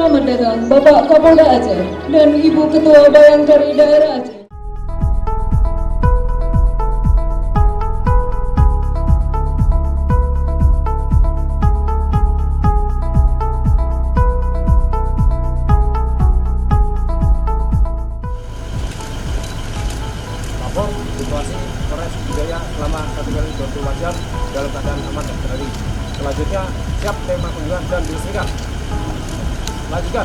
Selamat datang Bapak Kapolda Aceh dan Ibu Ketua Bayangkari Daerah Aceh. Lapor situasi Polres Jaya selama 1 kali 24 jam dalam keadaan aman dan terkendali. Selanjutnya siap tema kunjungan dan diresmikan. Lanjutkan.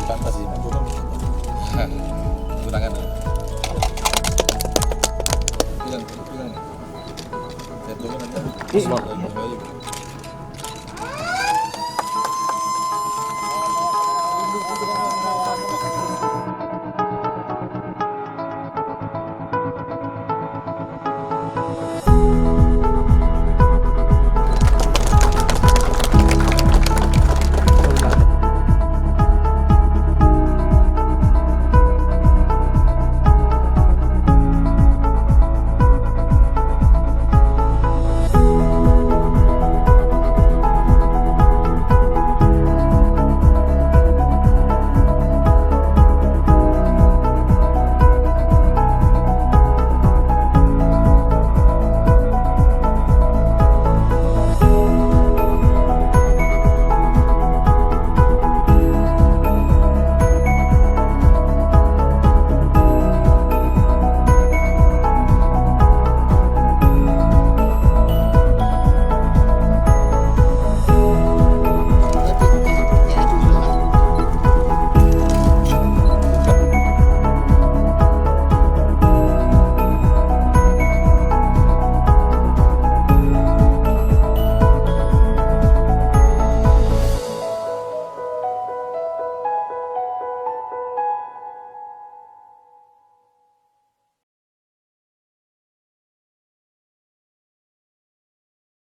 Pantas sih, tangan. Bilang. Saya turun aja.